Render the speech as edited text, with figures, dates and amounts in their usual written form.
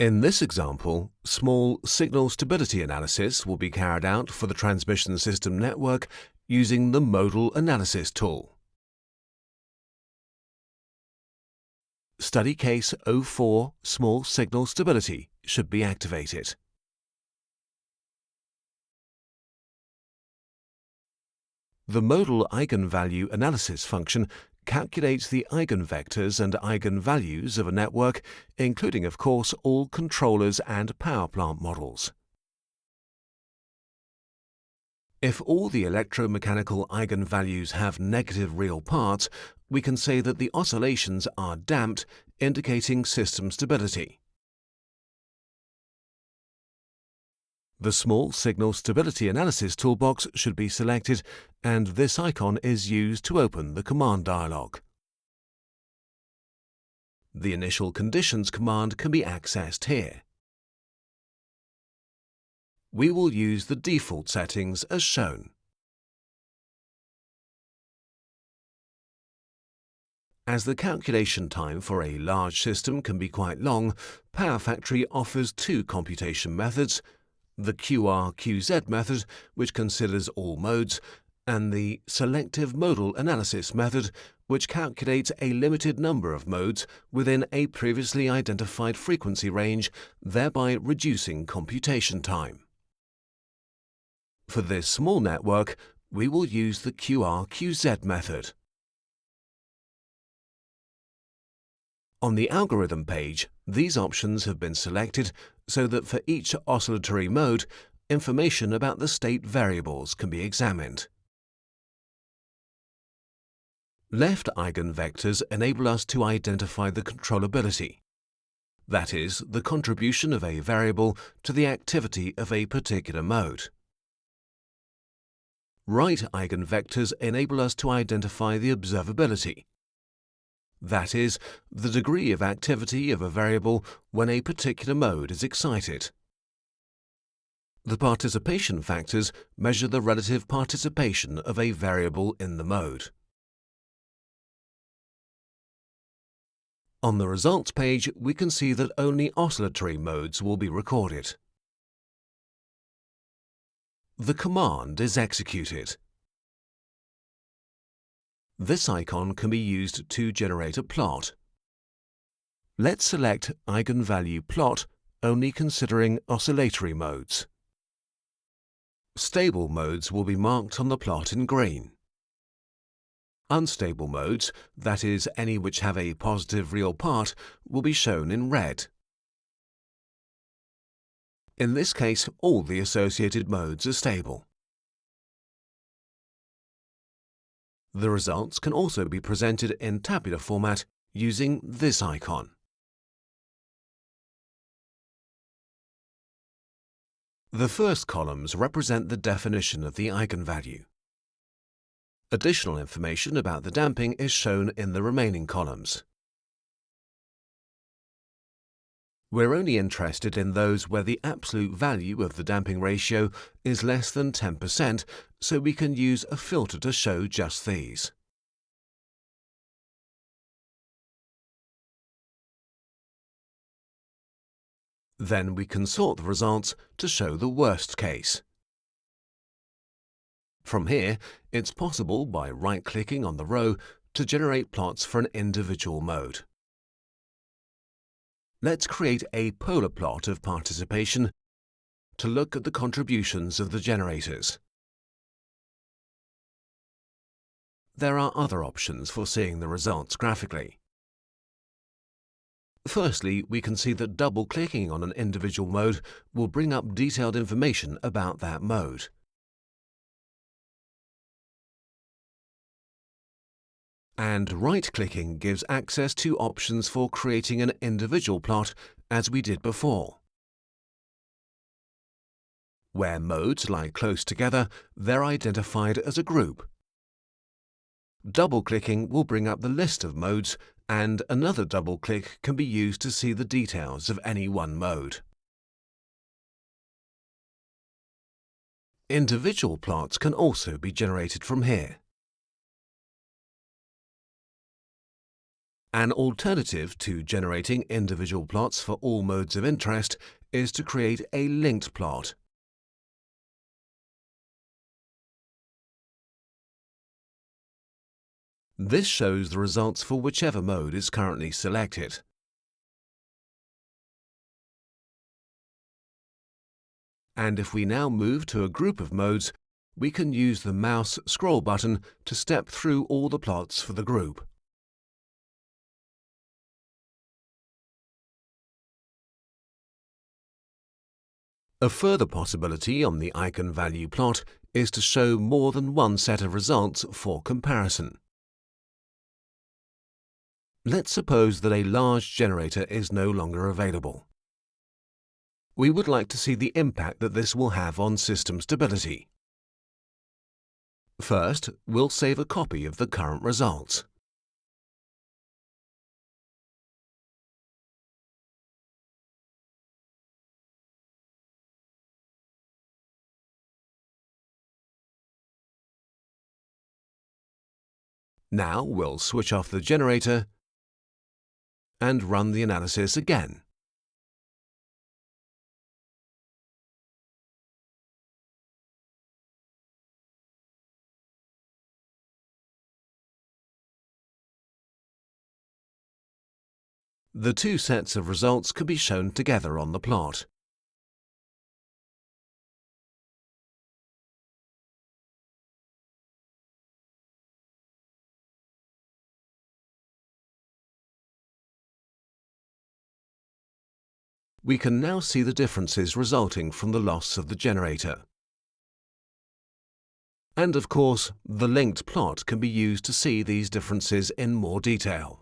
In this example, small signal stability analysis will be carried out for the transmission system network using the Modal Analysis tool. Study case 04 small signal stability should be activated. The modal eigenvalue analysis function calculates the eigenvectors and eigenvalues of a network, including, of course, all controllers and power plant models. If all the electromechanical eigenvalues have negative real parts, we can say that the oscillations are damped, indicating system stability. The Small Signal Stability Analysis toolbox should be selected, and this icon is used to open the command dialog. The Initial Conditions command can be accessed here. We will use the default settings as shown. As the calculation time for a large system can be quite long, PowerFactory offers two computation methods: the QR-QZ method, which considers all modes, and the selective modal analysis method, which calculates a limited number of modes within a previously identified frequency range, thereby reducing computation time. For this small network, we will use the QR-QZ method. On the algorithm page, these options have been selected so that for each oscillatory mode, information about the state variables can be examined. Left eigenvectors enable us to identify the controllability, that is, the contribution of a variable to the activity of a particular mode. Right eigenvectors enable us to identify the observability, that is, the degree of activity of a variable when a particular mode is excited. The participation factors measure the relative participation of a variable in the mode. On the results page, we can see that only oscillatory modes will be recorded. The command is executed. This icon can be used to generate a plot. Let's select Eigenvalue Plot, only considering oscillatory modes. Stable modes will be marked on the plot in green. Unstable modes, that is, any which have a positive real part, will be shown in red. In this case, all the associated modes are stable. The results can also be presented in tabular format using this icon. The first columns represent the definition of the eigenvalue. Additional information about the damping is shown in the remaining columns. We're only interested in those where the absolute value of the damping ratio is less than 10%, so we can use a filter to show just these. Then we can sort the results to show the worst case. From here, it's possible, by right-clicking on the row, to generate plots for an individual mode. Let's create a polar plot of participation to look at the contributions of the generators. There are other options for seeing the results graphically. Firstly, we can see that double-clicking on an individual mode will bring up detailed information about that mode. And right-clicking gives access to options for creating an individual plot, as we did before. Where modes lie close together, they're identified as a group. Double-clicking will bring up the list of modes, and another double-click can be used to see the details of any one mode. Individual plots can also be generated from here. An alternative to generating individual plots for all modes of interest is to create a linked plot. This shows the results for whichever mode is currently selected. And if we now move to a group of modes, we can use the mouse scroll button to step through all the plots for the group. A further possibility on the eigenvalue plot is to show more than one set of results for comparison. Let's suppose that a large generator is no longer available. We would like to see the impact that this will have on system stability. First, we'll save a copy of the current results. Now we'll switch off the generator and run the analysis again. The two sets of results can be shown together on the plot. We can now see the differences resulting from the loss of the generator. And of course, the linked plot can be used to see these differences in more detail.